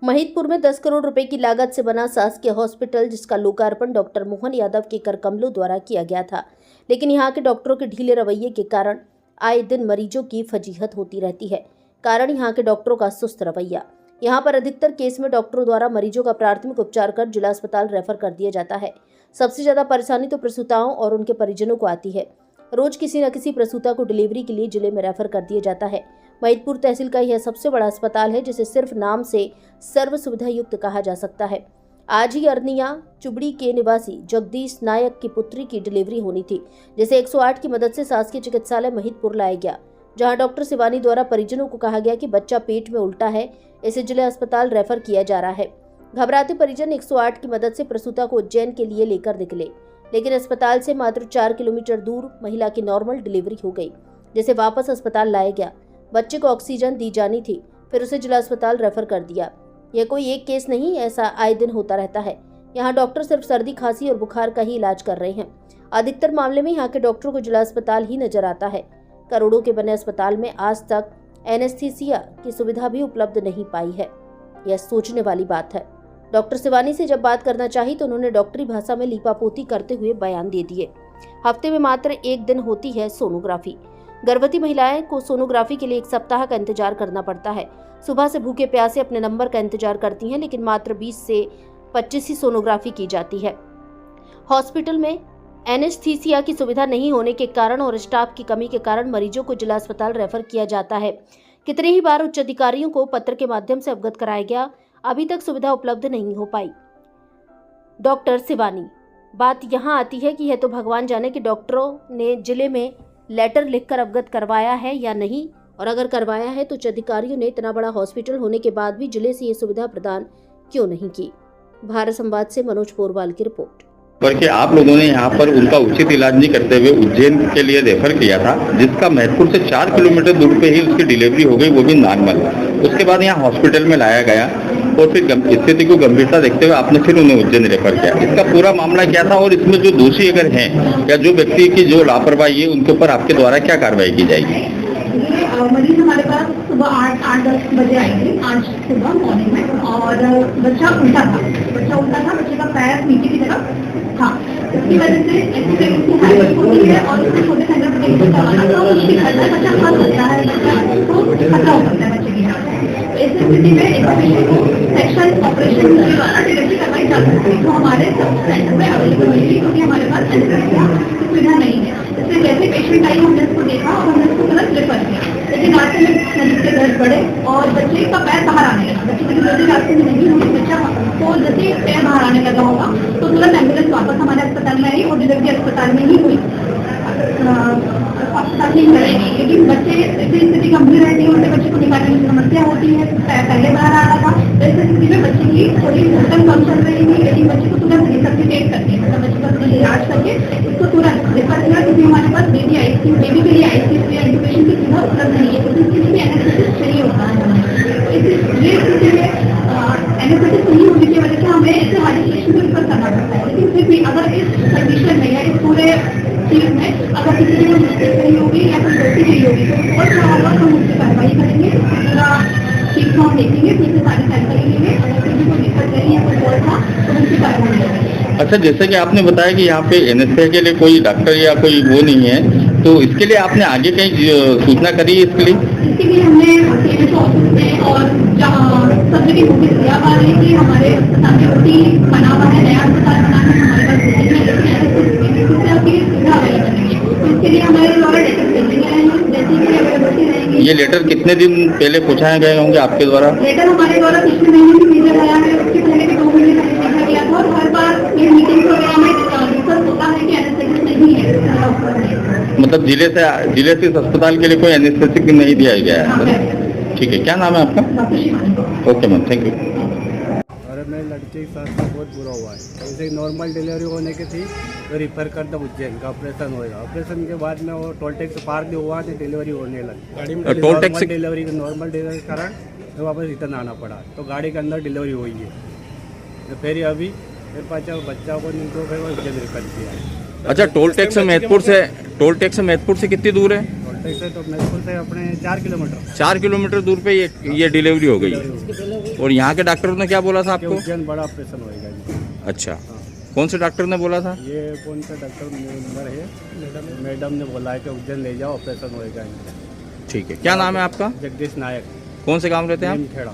महिदपुर में 10 करोड़ रुपए की लागत से बना शासकीय हॉस्पिटल, जिसका लोकार्पण डॉक्टर मोहन यादव के कर कमलों द्वारा किया गया था, लेकिन यहां के डॉक्टरों के ढीले रवैये के कारण आए दिन मरीजों की फजीहत होती रहती है। कारण यहां के डॉक्टरों का सुस्त रवैया। यहां पर अधिकतर केस में डॉक्टरों द्वारा मरीजों का प्राथमिक उपचार कर जिला अस्पताल रेफर कर दिया जाता है। सबसे ज्यादा परेशानी तो प्रसूताओं और उनके परिजनों को आती है। रोज किसी न किसी प्रसूता को डिलीवरी के लिए जिले में रेफर कर दिया जाता है। महिदपुर तहसील का यह सबसे बड़ा अस्पताल है, जिसे सिर्फ नाम से सर्व सुविधा युक्त कहा जा सकता है। आज ही अरनिया चुबड़ी के निवासी जगदीश नायक की पुत्री की डिलीवरी होनी थी, जिसे 108 की मदद से शासकीय चिकित्सालय महिदपुर लाया गया, जहां डॉक्टर शिवानी द्वारा परिजनों को कहा गया कि बच्चा पेट में उल्टा है, इसे जिला अस्पताल रेफर किया जा रहा है। घबराते परिजन 108 की मदद से प्रसूता को उज्जैन के लिए लेकर निकले, लेकिन अस्पताल से मात्र 4 किलोमीटर दूर महिला की नॉर्मल डिलीवरी हो गई, जिसे वापस अस्पताल लाया गया। बच्चे को ऑक्सीजन दी जानी थी, फिर उसे जिला अस्पताल रेफर कर दिया। यह कोई एक केस नहीं, ऐसा आए दिन होता रहता है। यहाँ डॉक्टर सिर्फ सर्दी, खांसी और बुखार का ही इलाज कर रहे हैं। अधिकतर मामले में यहाँ के डॉक्टरों को जिला अस्पताल ही नजर आता है। करोड़ों के बने अस्पताल में आज तक एनेस्थीसिया की सुविधा भी उपलब्ध नहीं पाई है। यह सोचने वाली बात है। डॉक्टर शिवानी से जब बात करना चाहिए तो उन्होंने डॉक्टरी भाषा में लीपापोती करते हुए बयान दे दिए। हफ्ते में मात्र एक दिन होती है सोनोग्राफी। गर्भवती महिलाएं को सोनोग्राफी के लिए 1 सप्ताह का इंतजार करना पड़ता है। सुबह से भूखे प्यासे अपने नंबर का इंतजार करती हैं, लेकिन मात्र 20 से 25 ही सोनोग्राफी की जाती है। हॉस्पिटल में एनेस्थीसिया की सुविधा नहीं होने के कारण और स्टाफ की कमी के कारण मरीजों को जिला अस्पताल रेफर किया जाता है। कितने ही बार उच्च अधिकारियों को पत्र के माध्यम से अवगत कराया गया, अभी तक सुविधा उपलब्ध नहीं हो पाई। डॉक्टर शिवानी, बात यहाँ आती है कि यह तो भगवान जाने कि डॉक्टरों ने जिले में लेटर लिखकर अवगत करवाया है या नहीं, और अगर करवाया है तो उच्च अधिकारियों ने इतना बड़ा हॉस्पिटल होने के बाद भी जिले से ये सुविधा प्रदान क्यों नहीं की। भारत संवाद से मनोज पोरवाल की रिपोर्ट। बल्कि आप लोगों ने यहाँ पर उनका उचित इलाज नहीं करते हुए उज्जैन के लिए रेफर किया था, जिसका महिदपुर से 4 किलोमीटर दूर पे ही उसकी डिलीवरी हो गई, वो भी नॉर्मल। उसके बाद यहाँ हॉस्पिटल में लाया गया और फिर स्थिति को गंभीरता देखते हुए आपने फिर उन्हें उज्जैन रेफर किया। इसका पूरा मामला क्या था और इसमें जो दोषी अगर हैं या जो व्यक्ति की जो लापरवाही है उनके ऊपर आपके द्वारा क्या कार्रवाई की जाएगी? मरीज हमारे पास सुबह 8-10 बजे आई थी आज सुबह मॉर्निंग में, और बच्चा उल्टा था। बच्चे का पैर नीचे की तरफ था। इसकी वजह से एक्सरेंसी होती है और उसको छोटे सेंटर पर करवाना तो मुश्किल है। बच्चा फंस सकता है, बच्चा को खतरा हो सकता है बच्चे की जान। इस स्थिति में एक पेशेंट को सेक्शन ऑपरेशन के द्वारा डिलीवरी करवाई जा सकती है, तो हमारे सेंटर में अवेलेबल होगी, क्योंकि हमारे पास एनेस्थीसिया की सुविधा नहीं है। इसलिए जैसे पेशेंट आई हमने उसको देखा और हमने उसको तुरंत रेफर किया, लेकिन रास्ते में मरीज के दर्द बढ़े और बच्चे का पैर बाहर आने लगा। बच्चे की डिलीवरी रास्ते में नहीं हुई, बच्चा को जैसे पैर बाहर आने लगा होगा तो तुरंत एम्बुलेंस वापस हमारे अस्पताल में आई और डिलीवरी अस्पताल में ही हुई। अस्पताल नहीं करेगी, लेकिन बच्चे की स्थिति गंभीर रहती है, उनके बच्चे को निकालने की समस्या होती है, पहले बाहर आ रहा था। तो इस स्थिति में बच्चे की थोड़ी धड़कन कम चल रही थी, लेकिन बच्चे को तुरंत रिससिटेट करके, मतलब बच्चे का इलाज करके उसको तुरंत रेफर किया, क्योंकि हमारे पास बेबी के लिए आईसीयू या इंक्यूबेशन की सुविधा उपलब्ध नहीं है, तो इसके लिए एनेस्थेसिस चाहिए होता है हमें। ये स्थिति में एनेस्थेसिस नहीं होने की वजह से हमें इसे हार्ट पेशेंट को रेफर करना पड़ता है। लेकिन फिर भी अगर इस कंडीशन में या इस पूरे चीज में अगर किसी को मिस्टेक नहीं होगी या फिर गलती नहीं होगी तो और क्या होगा, हम उससे कार्रवाई करेंगे, पूरा ठीक हम देखेंगे, ठीक से सारी जानकारी लेंगे। अगर किसी को दिक्कत नहीं है, कोई बोल था तो उसकी कार्रवाई करेंगे। अच्छा, जैसे कि आपने बताया कि यहाँ पे एनेस्थीसिया के लिए कोई डॉक्टर या कोई वो नहीं है, तो इसके लिए आपने आगे कहीं सूचना करी है? इसके लिए हमने ऑफिस में और सब जगह नोटिस दिया हुआ है कि हमारे अस्पताल में ओटी बना हुआ है, नया अस्पताल बना है हमारे पास, सुविधा अवेलेबल नहीं है, तो इसके लिए हमारे द्वारा लेटर भेजे गए हैं, जैसे कि अवेलेबिलिटी रहेगी। ये लेटर कितने दिन पहले पहुँचाए गए होंगे आपके द्वारा? लेटर हमारे द्वारा पिछले महीने भी भेजा गया है, उसके पहले भी 2 महीने पहले भेजा गया था, और हर बार ये मीटिंग वगैरह में डिस्कस होता है कि एनेस्थेसिस नहीं है। मतलब जिले से इस अस्पताल के लिए कोई एनेस्थेसिक नहीं दिया गया है? ठीक है, क्या नाम है आपका? Okay ma'am, thank you. अरे मेरी लड़की के साथ बहुत बुरा हुआ है। जैसे नॉर्मल डिलीवरी होने की थी तो रिफर कर दो उज्जैन का, ऑपरेशन होएगा। ऑपरेशन के बाद में वो टोल टैक्स पार भी हुआ तो डिलीवरी होने लगी। Toll tax delivery normal delivery के कारण तो वापस रिटर्न आना पड़ा, तो गाड़ी के अंदर डिलीवरी हुई है। तो फिर अभी फिर बच्चा को नहीं तो फिर वो उज्जैन रिफर किया है। अच्छा, टोल टैक्स महिदपुर से कितनी दूर है? टोलटेक से तो महसूल से अपने 4 किलोमीटर 4 किलोमीटर दूर पे ये डिलीवरी हो गई। और यहाँ के डॉक्टरों ने क्या बोला था के आपको? उज्जैन बड़ा ऑपरेशन होएगा इनका। अच्छा, कौन से डॉक्टर ने बोला था? ये कौन सा डॉक्टर नंबर है, मैडम ने बोला है कि उज्जैन ले जाओ, ऑपरेशन होएगा इनका। ठीक है, क्या नाम है आपका? जगदीश नायक, कौन से गांव रहते हैं आप? नीम खेड़ा।